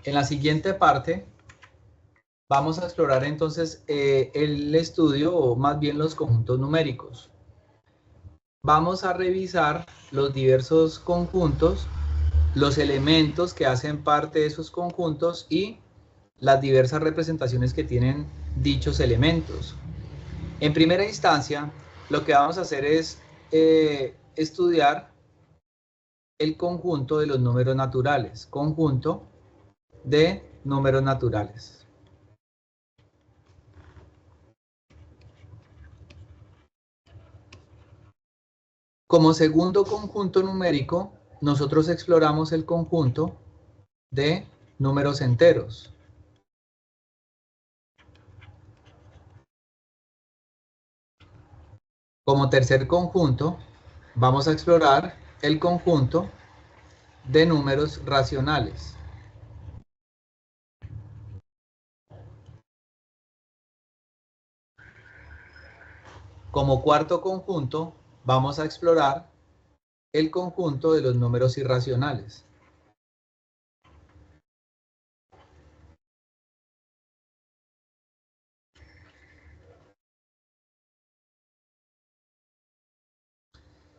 En la siguiente parte vamos a explorar entonces el estudio, o más bien los conjuntos numéricos. Vamos a revisar los diversos conjuntos, los elementos que hacen parte de esos conjuntos y las diversas representaciones que tienen dichos elementos. En primera instancia, lo que vamos a hacer es estudiar el conjunto de los números naturales, conjunto de números naturales. Como segundo conjunto numérico, nosotros exploramos el conjunto de números enteros. Como tercer conjunto, vamos a explorar el conjunto de números racionales. Como cuarto conjunto, vamos a explorar el conjunto de los números irracionales.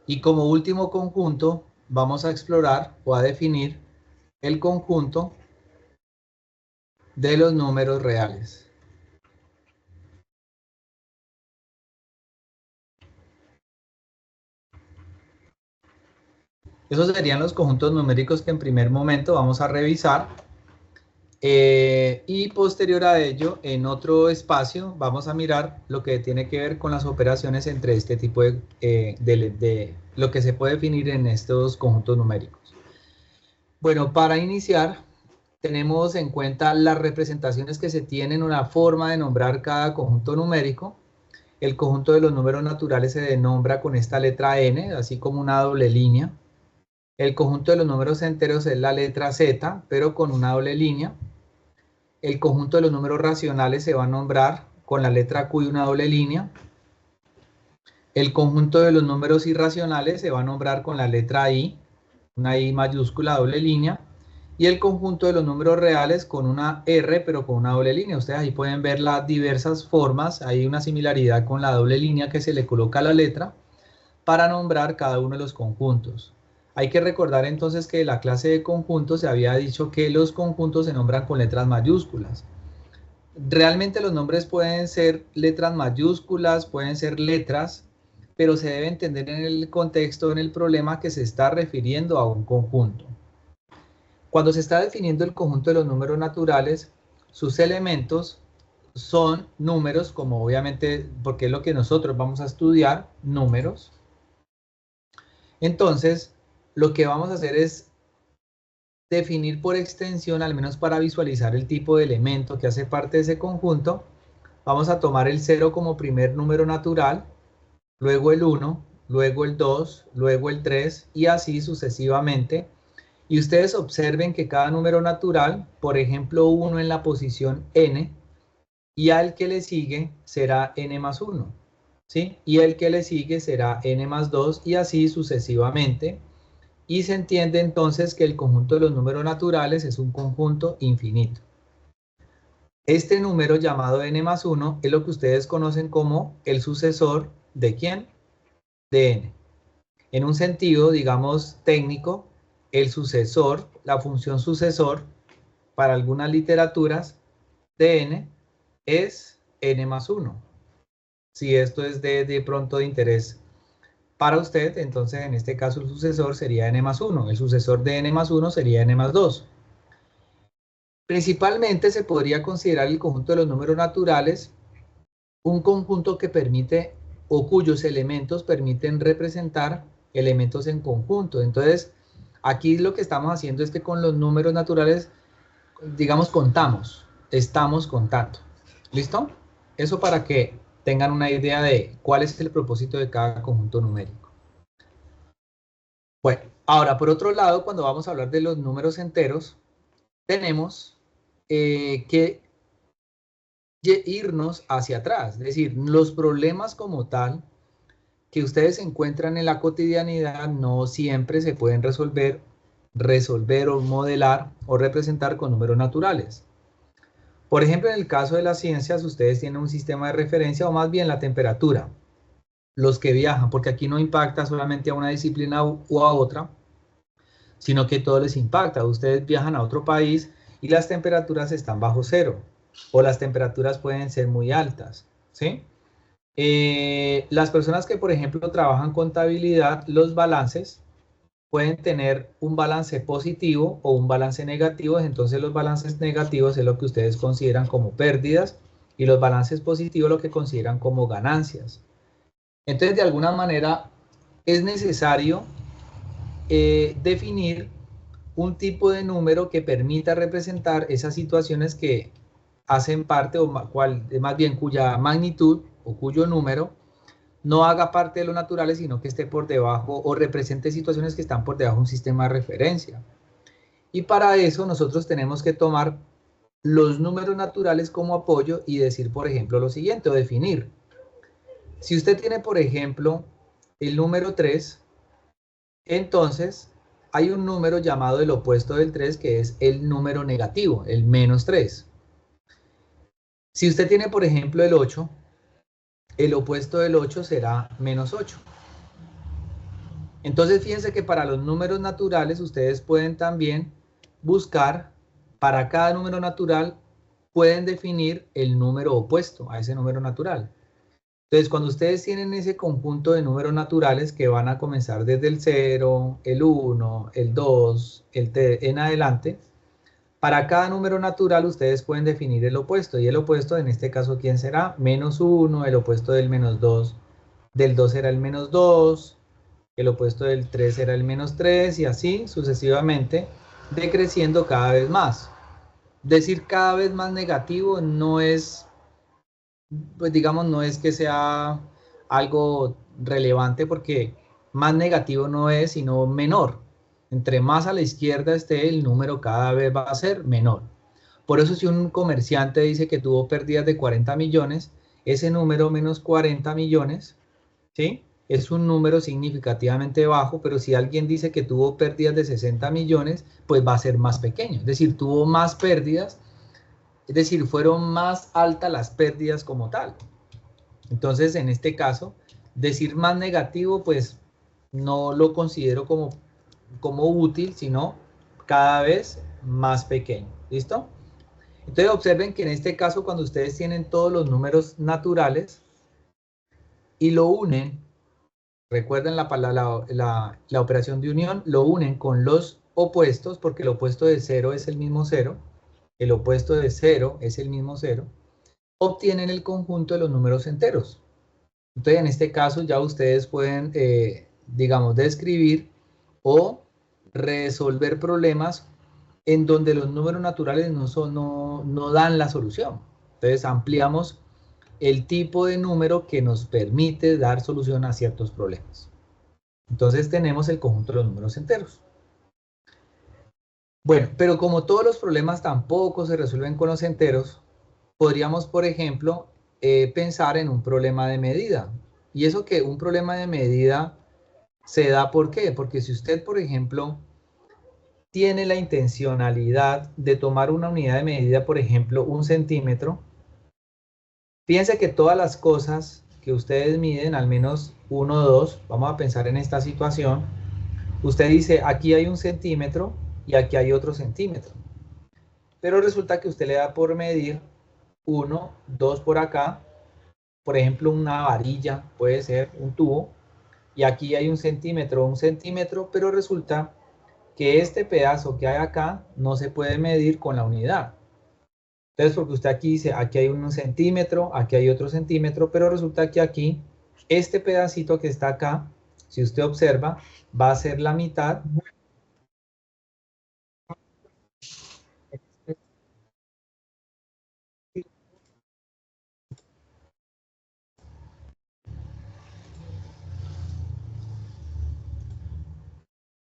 Y como último conjunto, vamos a explorar o a definir el conjunto de los números reales. Esos serían los conjuntos numéricos que en primer momento vamos a revisar. Y posterior a ello, en otro espacio, vamos a mirar lo que tiene que ver con las operaciones entre este tipo de lo que se puede definir en estos conjuntos numéricos. Bueno, para iniciar, tenemos en cuenta las representaciones que se tienen, una forma de nombrar cada conjunto numérico. El conjunto de los números naturales se denombra con esta letra N, así como una doble línea. El conjunto de los números enteros es la letra Z, pero con una doble línea. El conjunto de los números racionales se va a nombrar con la letra Q y una doble línea. El conjunto de los números irracionales se va a nombrar con la letra I, una I mayúscula, doble línea. Y el conjunto de los números reales con una R, pero con una doble línea. Ustedes ahí pueden ver las diversas formas. Hay una similaridad con la doble línea que se le coloca a la letra para nombrar cada uno de los conjuntos. Hay que recordar entonces que en la clase de conjuntos se había dicho que los conjuntos se nombran con letras mayúsculas. Realmente los nombres pueden ser letras mayúsculas, pueden ser letras, pero se debe entender en el contexto, en el problema, que se está refiriendo a un conjunto. Cuando se está definiendo el conjunto de los números naturales, sus elementos son números, como obviamente, porque es lo que nosotros vamos a estudiar, números. Entonces, lo que vamos a hacer es definir por extensión, al menos para visualizar el tipo de elemento que hace parte de ese conjunto. Vamos a tomar el 0 como primer número natural, luego el 1, luego el 2, luego el 3 y así sucesivamente. Y ustedes observen que cada número natural, por ejemplo 1 en la posición n, y al que le sigue será n más 1, ¿sí? Y el que le sigue será n más 2 y así sucesivamente. Y se entiende entonces que el conjunto de los números naturales es un conjunto infinito. Este número llamado n más 1 es lo que ustedes conocen como el sucesor ¿de quién? De n. En un sentido, digamos, técnico, el sucesor, la función sucesor, para algunas literaturas de n es n más 1. Si esto es de pronto de interés para usted, entonces en este caso el sucesor sería n más 1. El sucesor de n más 1 sería n más 2. Principalmente se podría considerar el conjunto de los números naturales un conjunto que permite o cuyos elementos permiten representar elementos en conjunto. Entonces, aquí lo que estamos haciendo es que con los números naturales, digamos, estamos contando. ¿Listo? Eso para que tengan una idea de cuál es el propósito de cada conjunto numérico. Bueno, ahora por otro lado, cuando vamos a hablar de los números enteros, tenemos que irnos hacia atrás. Es decir, los problemas como tal que ustedes encuentran en la cotidianidad no siempre se pueden resolver resolver o modelar o representar con números naturales. Por ejemplo, en el caso de las ciencias, ustedes tienen un sistema de referencia o más bien la temperatura. Los que viajan, porque aquí no impacta solamente a una disciplina o a otra, sino que todo les impacta. Ustedes viajan a otro país y las temperaturas están bajo cero o las temperaturas pueden ser muy altas, ¿sí? Las personas que, por ejemplo, trabajan contabilidad, los balances pueden tener un balance positivo o un balance negativo. Entonces los balances negativos es lo que ustedes consideran como pérdidas y los balances positivos lo que consideran como ganancias. Entonces, de alguna manera, es necesario definir un tipo de número que permita representar esas situaciones que hacen parte, o más bien cuya magnitud o cuyo número no haga parte de lo natural, sino que esté por debajo o represente situaciones que están por debajo de un sistema de referencia. Y para eso nosotros tenemos que tomar los números naturales como apoyo y decir, por ejemplo, lo siguiente, o definir. Si usted tiene, por ejemplo, el número 3, entonces hay un número llamado el opuesto del 3, que es el número negativo, el menos 3. Si usted tiene, por ejemplo, el 8, el opuesto del 8 será menos 8. Entonces, fíjense que para los números naturales ustedes pueden también buscar, para cada número natural, pueden definir el número opuesto a ese número natural. Entonces, cuando ustedes tienen ese conjunto de números naturales que van a comenzar desde el 0, el 1, el 2, el 3 en adelante, para cada número natural ustedes pueden definir el opuesto. Y el opuesto, en este caso, ¿quién será? Menos 1, el opuesto del menos 2, del 2 será el menos 2, el opuesto del 3 será el menos 3 y así sucesivamente, decreciendo cada vez más. Decir cada vez más negativo no es, pues digamos, no es que sea algo relevante, porque más negativo no es, sino menor. Entre más a la izquierda esté, el número cada vez va a ser menor. Por eso si un comerciante dice que tuvo pérdidas de 40 millones, ese número menos 40 millones, ¿sí?, es un número significativamente bajo. Pero si alguien dice que tuvo pérdidas de 60 millones, pues va a ser más pequeño. Es decir, tuvo más pérdidas, es decir, fueron más altas las pérdidas como tal. Entonces, en este caso, decir más negativo, pues no lo considero como útil, sino cada vez más pequeño. ¿Listo? Entonces, observen que en este caso, cuando ustedes tienen todos los números naturales y lo unen, recuerden la operación de unión, lo unen con los opuestos, porque el opuesto de 0 es el mismo 0, el opuesto de 0 es el mismo 0, obtienen el conjunto de los números enteros. Entonces, en este caso ya ustedes pueden, digamos, describir o resolver problemas en donde los números naturales no dan la solución. Entonces, ampliamos el tipo de número que nos permite dar solución a ciertos problemas. Entonces, tenemos el conjunto de los números enteros. Bueno, pero como todos los problemas tampoco se resuelven con los enteros, podríamos, por ejemplo, pensar en un problema de medida. Y eso, que un problema de medida se da, ¿por qué? Porque si usted, por ejemplo, tiene la intencionalidad de tomar una unidad de medida, por ejemplo, 1 centímetro, piense que todas las cosas que ustedes miden, al menos 1 o 2, vamos a pensar en esta situación, usted dice, aquí hay 1 centímetro y aquí hay otro centímetro. Pero resulta que usted le da por medir 1, 2 por acá, por ejemplo, una varilla, puede ser un tubo, y aquí hay 1 centímetro, pero resulta que este pedazo que hay acá no se puede medir con la unidad. Entonces, porque usted aquí dice, aquí hay 1 centímetro, aquí hay otro centímetro, pero resulta que aquí, este pedacito que está acá, si usted observa, va a ser la mitad.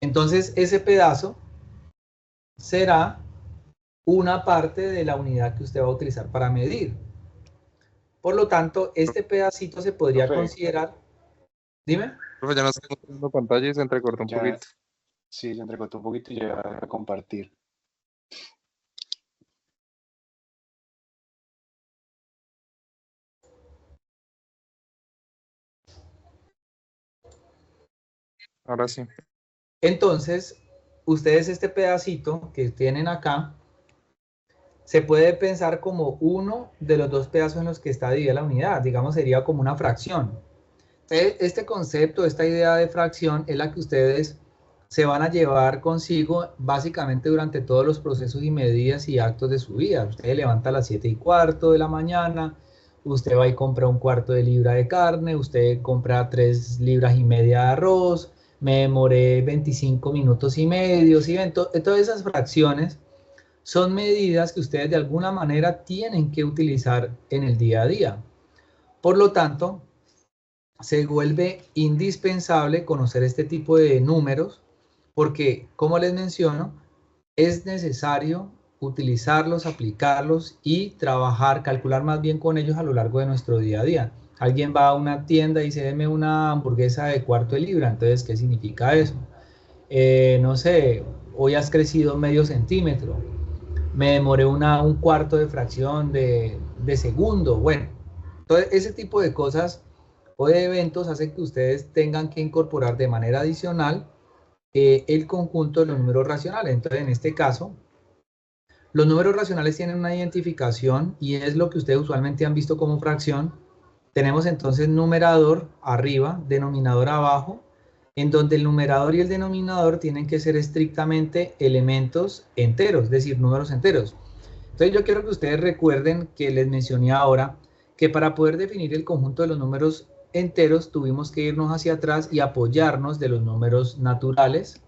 Entonces, ese pedazo será una parte de la unidad que usted va a utilizar para medir. Por lo tanto, este pedacito se podría Profe, considerar. Dime. profe, ya no estamos viendo pantalla y se entrecortó un Ya, poquito. Sí, se entrecortó un poquito y ya a compartir. Ahora sí. Entonces, ustedes este pedacito que tienen acá, se puede pensar como uno de los dos pedazos en los que está dividida la unidad, digamos sería como una fracción. Este concepto, esta idea de fracción es la que ustedes se van a llevar consigo básicamente durante todos los procesos y medidas y actos de su vida. Usted levanta a las 7:15 de la mañana, usted va y compra un cuarto de libra de carne, usted compra 3,5 libras de arroz, me demoré 25 minutos y medio, ¿sí ven? Todas esas fracciones son medidas que ustedes de alguna manera tienen que utilizar en el día a día. Por lo tanto, se vuelve indispensable conocer este tipo de números porque, como les menciono, es necesario utilizarlos, aplicarlos y trabajar, calcular más bien con ellos a lo largo de nuestro día a día. Alguien va a una tienda y dice, deme una hamburguesa de 1/4 de libra, entonces, ¿qué significa eso? No sé, hoy has crecido medio centímetro, me demoré un 1/4 de fracción de segundo, bueno, todo ese tipo de cosas o de eventos hace que ustedes tengan que incorporar de manera adicional el conjunto de los números racionales. Entonces, en este caso, los números racionales tienen una identificación y es lo que ustedes usualmente han visto como fracción. Tenemos entonces numerador arriba, denominador abajo, en donde el numerador y el denominador tienen que ser estrictamente elementos enteros, es decir, números enteros. Entonces yo quiero que ustedes recuerden que les mencioné ahora que para poder definir el conjunto de los números enteros tuvimos que irnos hacia atrás y apoyarnos de los números naturales,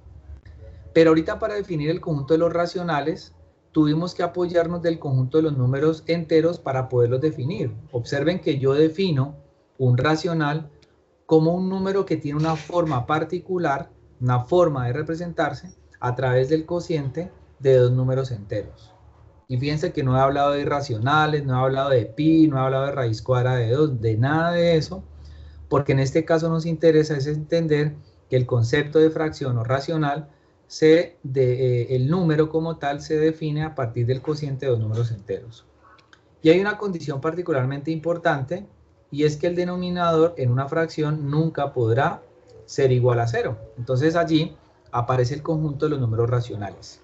pero ahorita para definir el conjunto de los racionales tuvimos que apoyarnos del conjunto de los números enteros para poderlos definir. Observen que yo defino un racional como un número que tiene una forma particular, una forma de representarse a través del cociente de dos números enteros. Y fíjense que no he hablado de irracionales, no he hablado de pi, no he hablado de raíz cuadrada de 2, de nada de eso, porque en este caso nos interesa es entender que el concepto de fracción o racional, el número como tal se define a partir del cociente de dos números enteros. Y hay una condición particularmente importante, y es que el denominador en una fracción nunca podrá ser igual a 0. Entonces allí aparece el conjunto de los números racionales.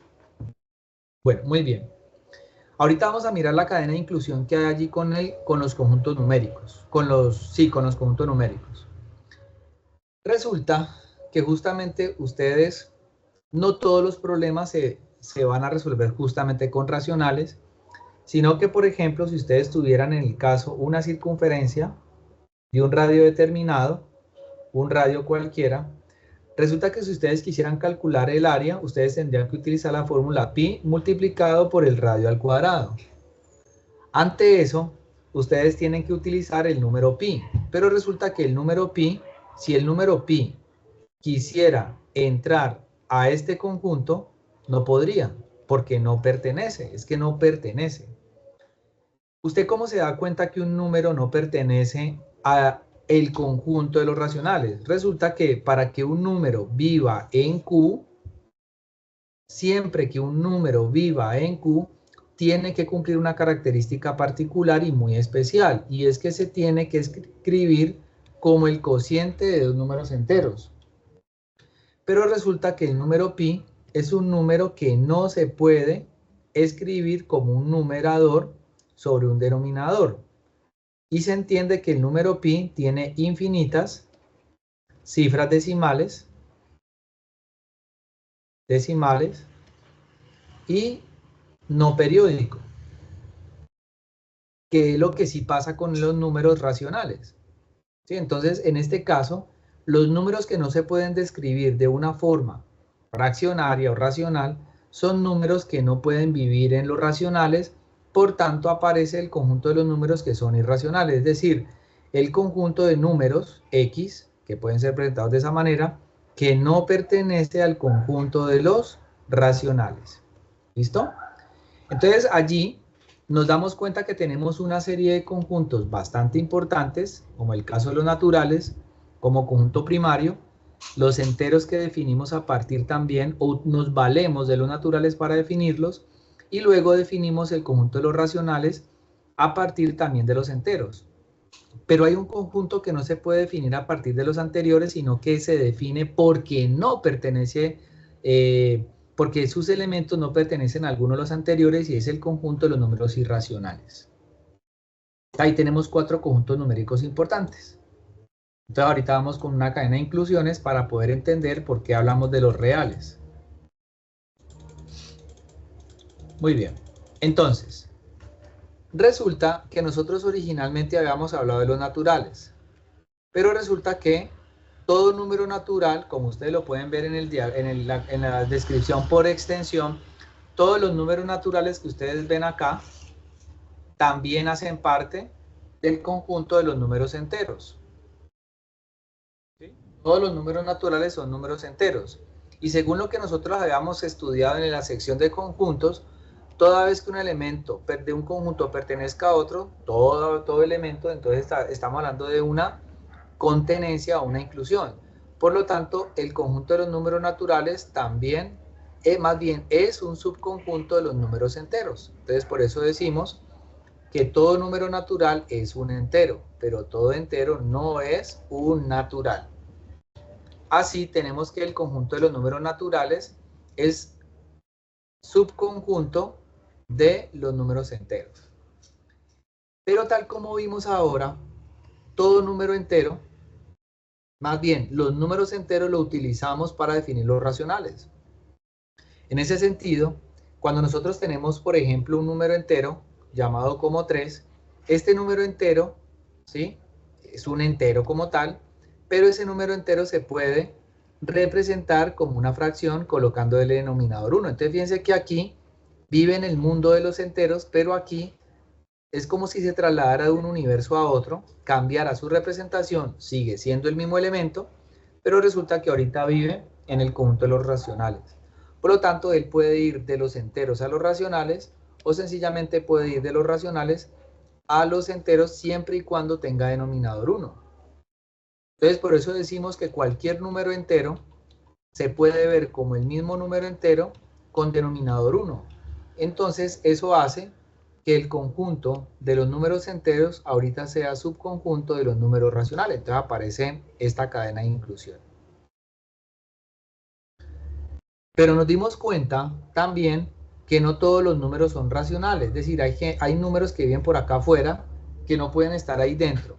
Bueno, muy bien. Ahorita vamos a mirar la cadena de inclusión que hay allí con los conjuntos numéricos, con los conjuntos numéricos. Resulta que justamente ustedes, no todos los problemas se van a resolver justamente con racionales, sino que, por ejemplo, si ustedes tuvieran en el caso una circunferencia de un radio determinado, un radio cualquiera, resulta que si ustedes quisieran calcular el área, ustedes tendrían que utilizar la fórmula pi multiplicado por el radio al cuadrado. Ante eso, ustedes tienen que utilizar el número pi, pero resulta que el número pi, si el número pi quisiera entrar a este conjunto, no podría, porque no pertenece, es que no pertenece. ¿Usted cómo se da cuenta que un número no pertenece a el conjunto de los racionales? Resulta que para que un número viva en Q, siempre que un número viva en Q, tiene que cumplir una característica particular y muy especial, y es que se tiene que escribir como el cociente de dos números enteros. Pero resulta que el número pi es un número que no se puede escribir como un numerador sobre un denominador. Y se entiende que el número pi tiene infinitas cifras decimales y no periódico, que es lo que sí pasa con los números racionales. ¿Sí? Entonces, en este caso, los números que no se pueden describir de una forma fraccionaria o racional son números que no pueden vivir en los racionales, por tanto aparece el conjunto de los números que son irracionales, es decir, el conjunto de números x, que pueden ser presentados de esa manera, que no pertenece al conjunto de los racionales. ¿Listo? Entonces allí nos damos cuenta que tenemos una serie de conjuntos bastante importantes, como el caso de los naturales, como conjunto primario, los enteros que definimos a partir también, o nos valemos de los naturales para definirlos, y luego definimos el conjunto de los racionales a partir también de los enteros. Pero hay un conjunto que no se puede definir a partir de los anteriores, sino que se define porque no pertenece, porque sus elementos no pertenecen a alguno de los anteriores, y es el conjunto de los números irracionales. Ahí tenemos 4 conjuntos numéricos importantes. Entonces ahorita vamos con una cadena de inclusiones para poder entender por qué hablamos de los reales. Muy bien. Entonces, resulta que nosotros originalmente habíamos hablado de los naturales, pero resulta que todo número natural, como ustedes lo pueden ver en la descripción por extensión, todos los números naturales que ustedes ven acá también hacen parte del conjunto de los números enteros. ¿Sí? Todos los números naturales son números enteros. Y según lo que nosotros habíamos estudiado en la sección de conjuntos, toda vez que un elemento de un conjunto pertenezca a otro, todo elemento, entonces estamos hablando de una contenencia o una inclusión. Por lo tanto, el conjunto de los números naturales también, más bien, es un subconjunto de los números enteros. Entonces, por eso decimos que todo número natural es un entero, pero todo entero no es un natural. Así, tenemos que el conjunto de los números naturales es subconjunto de los números enteros. Pero tal como vimos ahora, todo número entero, más bien, los números enteros los utilizamos para definir los racionales. En ese sentido, cuando nosotros tenemos, por ejemplo, un número entero llamado como 3, este número entero, ¿sí?, es un entero como tal, pero ese número entero se puede representar como una fracción colocando el denominador 1. Entonces, fíjense que aquí vive en el mundo de los enteros, pero aquí es como si se trasladara de un universo a otro, cambiara su representación, sigue siendo el mismo elemento, pero resulta que ahorita vive en el conjunto de los racionales. Por lo tanto, él puede ir de los enteros a los racionales, o sencillamente puede ir de los racionales a los enteros siempre y cuando tenga denominador 1. Entonces, por eso decimos que cualquier número entero se puede ver como el mismo número entero con denominador 1. Entonces, eso hace que el conjunto de los números enteros ahorita sea subconjunto de los números racionales. Entonces aparece esta cadena de inclusión. Pero nos dimos cuenta también que no todos los números son racionales. Es decir, hay números que viven por acá afuera que no pueden estar ahí dentro.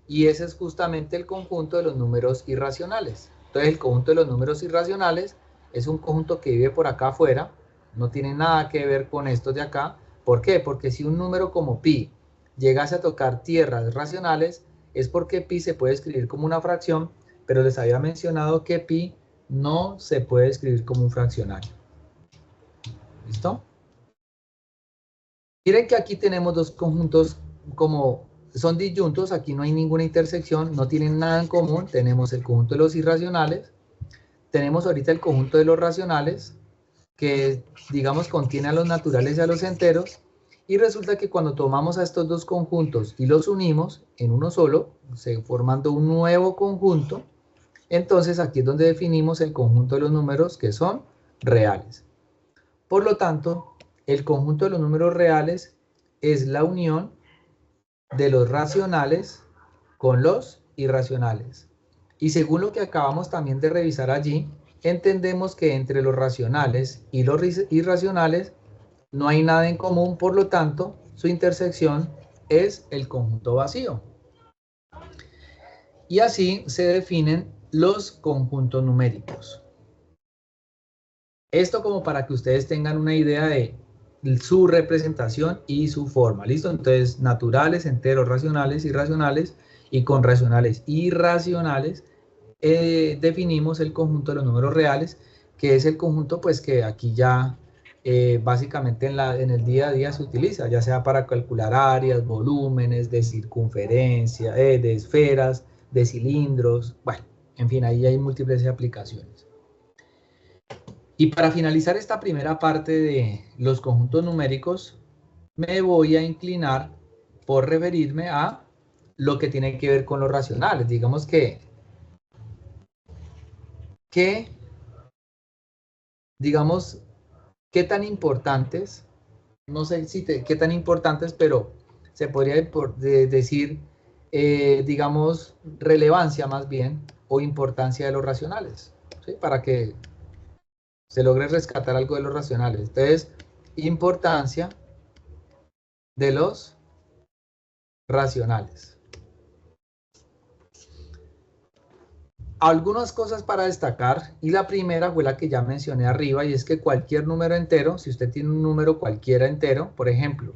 Y ese es justamente el conjunto de los números irracionales. Entonces el conjunto de los números irracionales es un conjunto que vive por acá afuera. No tiene nada que ver con estos de acá. ¿Por qué? Porque si un número como pi llegase a tocar tierras racionales, es porque pi se puede escribir como una fracción, pero les había mencionado que pi no se puede escribir como un fraccionario. ¿Listo? Miren que aquí tenemos dos conjuntos como son disyuntos, aquí no hay ninguna intersección, no tienen nada en común. Tenemos el conjunto de los irracionales, tenemos ahorita el conjunto de los racionales, que digamos contiene a los naturales y a los enteros, y resulta que cuando tomamos a estos dos conjuntos y los unimos en uno solo, formando un nuevo conjunto, entonces aquí es donde definimos el conjunto de los números que son reales. Por lo tanto, el conjunto de los números reales es la unión de los racionales con los irracionales. Y según lo que acabamos también de revisar allí, entendemos que entre los racionales y los irracionales no hay nada en común, por lo tanto, su intersección es el conjunto vacío. Y así se definen los conjuntos numéricos. Esto como para que ustedes tengan una idea de su representación y su forma, ¿listo? Entonces, naturales, enteros, racionales, irracionales, y con racionales irracionales definimos el conjunto de los números reales, que es el conjunto pues que aquí ya básicamente en el día a día se utiliza, ya sea para calcular áreas, volúmenes, de circunferencia, de esferas, de cilindros, bueno, en fin, ahí hay múltiples aplicaciones. Y para finalizar esta primera parte de los conjuntos numéricos, me voy a inclinar por referirme a lo que tiene que ver con los racionales. Digamos que digamos, qué tan importantes, no sé si qué tan importantes, pero se podría decir, digamos, relevancia más bien, o importancia de los racionales, ¿sí? Para que se logre rescatar algo de los racionales. Entonces, importancia de los racionales. Algunas cosas para destacar, y la primera fue la que ya mencioné arriba, y es que cualquier número entero, si usted tiene un número cualquiera entero, por ejemplo,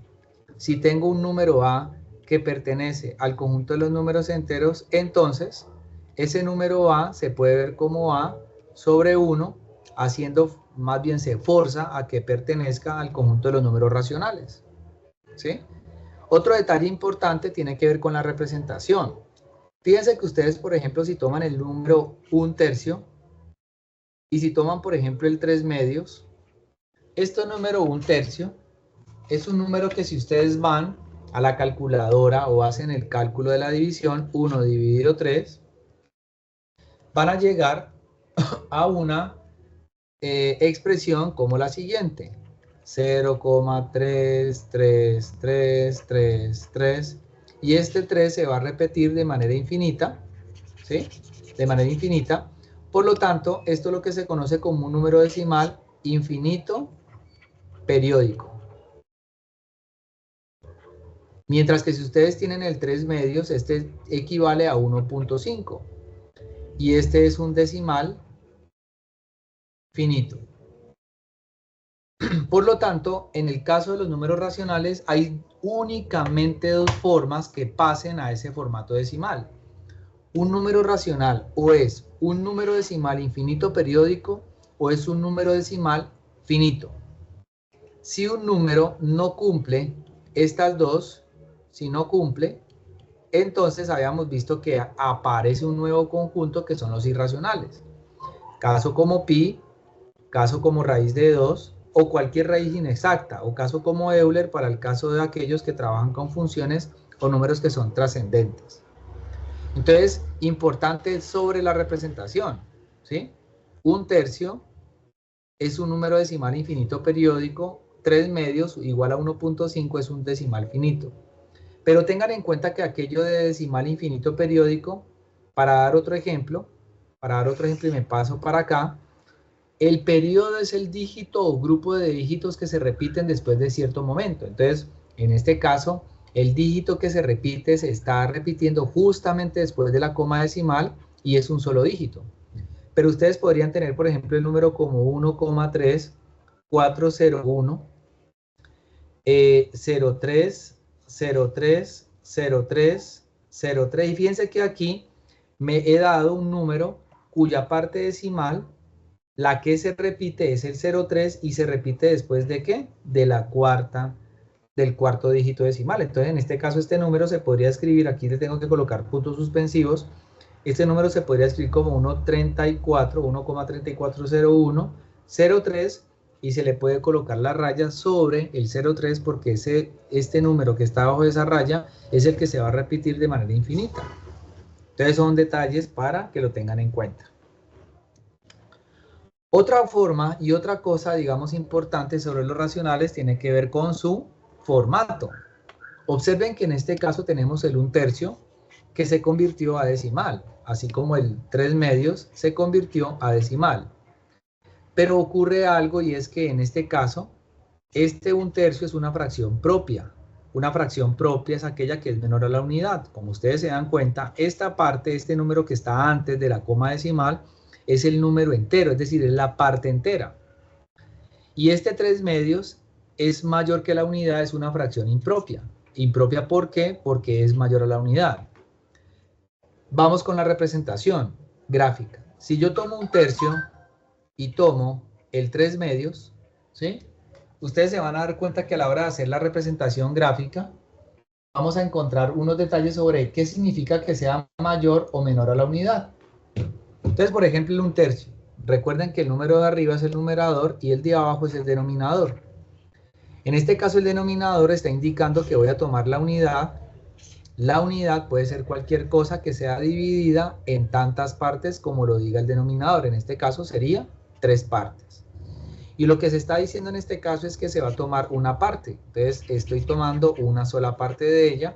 si tengo un número A que pertenece al conjunto de los números enteros, entonces ese número A se puede ver como A sobre 1, haciendo, más bien se forza a que pertenezca al conjunto de los números racionales, ¿sí? Otro detalle importante tiene que ver con la representación. Fíjense que ustedes, por ejemplo, si toman el número 1/3 y si toman, por ejemplo, el 3/2, este número 1/3 es un número que si ustedes van a la calculadora o hacen el cálculo de la división, 1 dividido 3, van a llegar a una expresión como la siguiente: 0,33333, y este 3 se va a repetir de manera infinita, ¿sí? De manera infinita. Por lo tanto, esto es lo que se conoce como un número decimal infinito periódico. Mientras que si ustedes tienen el 3/2, este equivale a 1.5. Y este es un decimal finito. Por lo tanto, en el caso de los números racionales, hay únicamente dos formas que pasen a ese formato decimal. Un número racional o es un número decimal infinito periódico o es un número decimal finito. Si un número no cumple estas dos, si no cumple, entonces habíamos visto que aparece un nuevo conjunto que son los irracionales. Caso como pi, caso como raíz de 2 o cualquier raíz inexacta, o caso como Euler para el caso de aquellos que trabajan con funciones o números que son trascendentes. Entonces, importante sobre la representación, ¿sí? 1/3 es un número decimal infinito periódico, 3/2 igual a 1.5 es un decimal finito. Pero tengan en cuenta que aquello de decimal infinito periódico, para dar otro ejemplo, y me paso para acá, el periodo es el dígito o grupo de dígitos que se repiten después de cierto momento. Entonces, en este caso, el dígito que se repite se está repitiendo justamente después de la coma decimal y es un solo dígito. Pero ustedes podrían tener, por ejemplo, el número como 1,3401, 03, 03, 03, 03. Y fíjense que aquí me he dado un número cuya parte decimal, la que se repite es el 03 y se repite después de ¿qué? Del cuarto dígito decimal. Entonces, en este caso, este número se podría escribir, aquí le tengo que colocar puntos suspensivos, este número se podría escribir como 1,3401, 03, y se le puede colocar la raya sobre el 03 porque este número que está bajo esa raya es el que se va a repetir de manera infinita. Entonces, son detalles para que lo tengan en cuenta. Otra forma y otra cosa, digamos, importante sobre los racionales tiene que ver con su formato. Observen que en este caso tenemos el 1/3 que se convirtió a decimal, así como el 3/2 se convirtió a decimal. Pero ocurre algo, y es que en este caso, este 1/3 es una fracción propia. Una fracción propia es aquella que es menor a la unidad. Como ustedes se dan cuenta, esta parte, este número que está antes de la coma decimal, es el número entero, es decir, es la parte entera. Y este 3/2 es mayor que la unidad, es una fracción impropia. ¿Impropia por qué? Porque es mayor a la unidad. Vamos con la representación gráfica. Si yo tomo 1/3 y tomo el 3/2, ¿sí? Ustedes se van a dar cuenta que a la hora de hacer la representación gráfica, vamos a encontrar unos detalles sobre qué significa que sea mayor o menor a la unidad. Entonces, por ejemplo, el 1/3. Recuerden que el número de arriba es el numerador y el de abajo es el denominador. En este caso, el denominador está indicando que voy a tomar la unidad La unidad puede ser cualquier cosa que sea dividida en tantas partes como lo diga el denominador. En este caso sería 3 partes. Y lo que se está diciendo en este caso es que se va a tomar una parte. Entonces estoy tomando una sola parte de ella.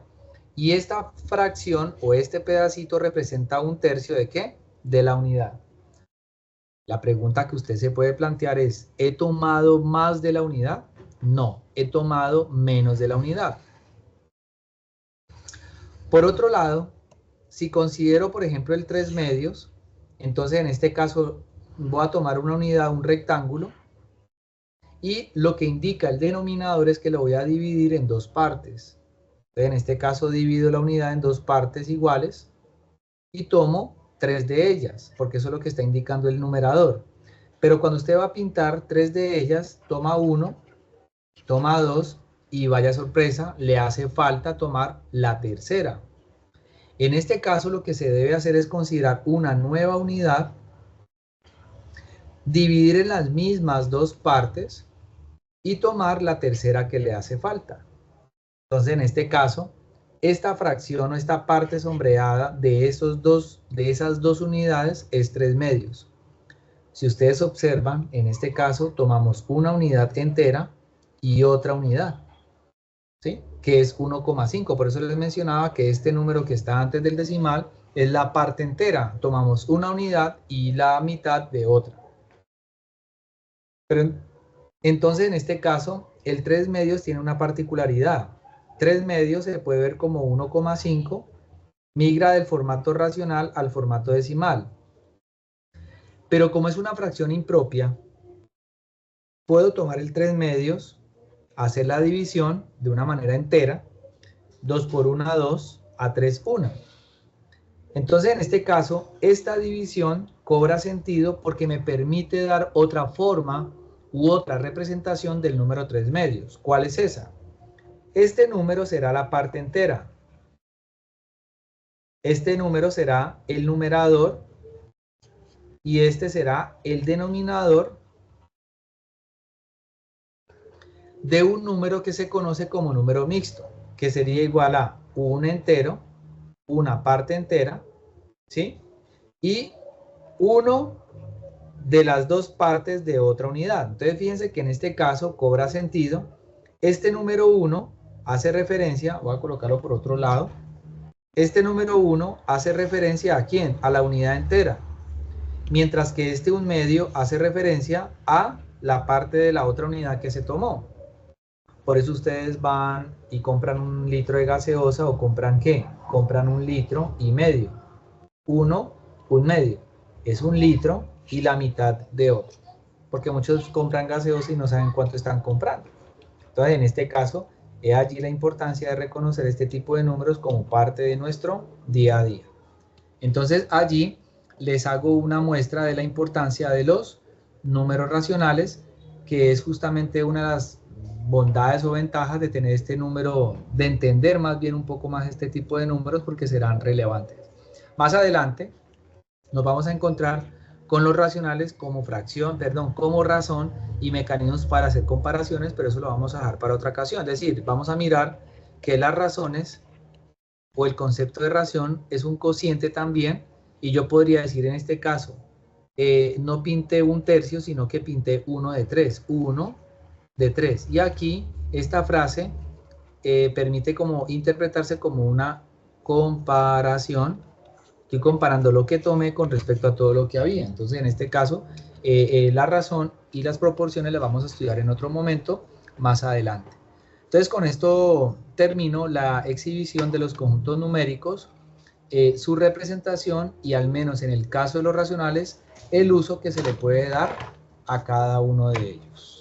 Y esta fracción o este pedacito representa 1/3 ¿de qué? De la unidad. La pregunta que usted se puede plantear es, ¿he tomado más de la unidad? No, he tomado menos de la unidad. Por otro lado, si considero, por ejemplo, el 3/2, entonces en este caso voy a tomar una unidad, un rectángulo, y lo que indica el denominador es que lo voy a dividir en 2 partes. Entonces, en este caso divido la unidad en 2 partes iguales y tomo 3 de ellas, porque eso es lo que está indicando el numerador. Pero cuando usted va a pintar 3 de ellas, toma 1, toma 2 y vaya sorpresa, le hace falta tomar la tercera. En este caso lo que se debe hacer es considerar una nueva unidad, dividir en las mismas 2 partes y tomar la tercera que le hace falta. Entonces en este caso, esta fracción o esta parte sombreada de esas dos unidades es 3/2. Si ustedes observan, en este caso tomamos una unidad entera y otra unidad, ¿sí? Que es 1,5. Por eso les mencionaba que este número que está antes del decimal es la parte entera. Tomamos una unidad y la mitad de otra. Pero entonces en este caso, el 3/2 tiene una particularidad. 3/2 se puede ver como 1,5, migra del formato racional al formato decimal. Pero como es una fracción impropia, puedo tomar el 3/2, hacer la división de una manera entera, 2 por 1, 2, a 3, 1. Entonces, en este caso, esta división cobra sentido porque me permite dar otra forma u otra representación del número 3/2. ¿Cuál es esa? Este número será la parte entera. Este número será el numerador y este será el denominador de un número que se conoce como número mixto, que sería igual a un entero, una parte entera, ¿sí? Y uno de las 2 partes de otra unidad. Entonces fíjense que en este caso cobra sentido. Este número 1 hace referencia, voy a colocarlo por otro lado, este número 1 hace referencia ¿a quién? A la unidad entera. Mientras que este 1/2 hace referencia a la parte de la otra unidad que se tomó. Por eso ustedes van y compran 1 litro de gaseosa o compran ¿qué? Compran 1,5 litros. 1,5. Es 1 litro y la mitad de otro. Porque muchos compran gaseosa y no saben cuánto están comprando. Entonces, en este caso, es allí la importancia de reconocer este tipo de números como parte de nuestro día a día. Entonces, allí les hago una muestra de la importancia de los números racionales, que es justamente una de las bondades o ventajas de tener este número, de entender más bien un poco más este tipo de números porque serán relevantes. Más adelante nos vamos a encontrar con los racionales como como razón y mecanismos para hacer comparaciones, pero eso lo vamos a dejar para otra ocasión. Es decir, vamos a mirar que las razones o el concepto de ración es un cociente también, y yo podría decir en este caso, no pinté 1/3, sino que pinté 1 de 3, 1 de 3. Y aquí esta frase permite como interpretarse como una comparación. Estoy comparando lo que tomé con respecto a todo lo que había. Entonces, en este caso, la razón y las proporciones las vamos a estudiar en otro momento más adelante. Entonces, con esto termino la exhibición de los conjuntos numéricos, su representación y, al menos en el caso de los racionales, el uso que se le puede dar a cada uno de ellos.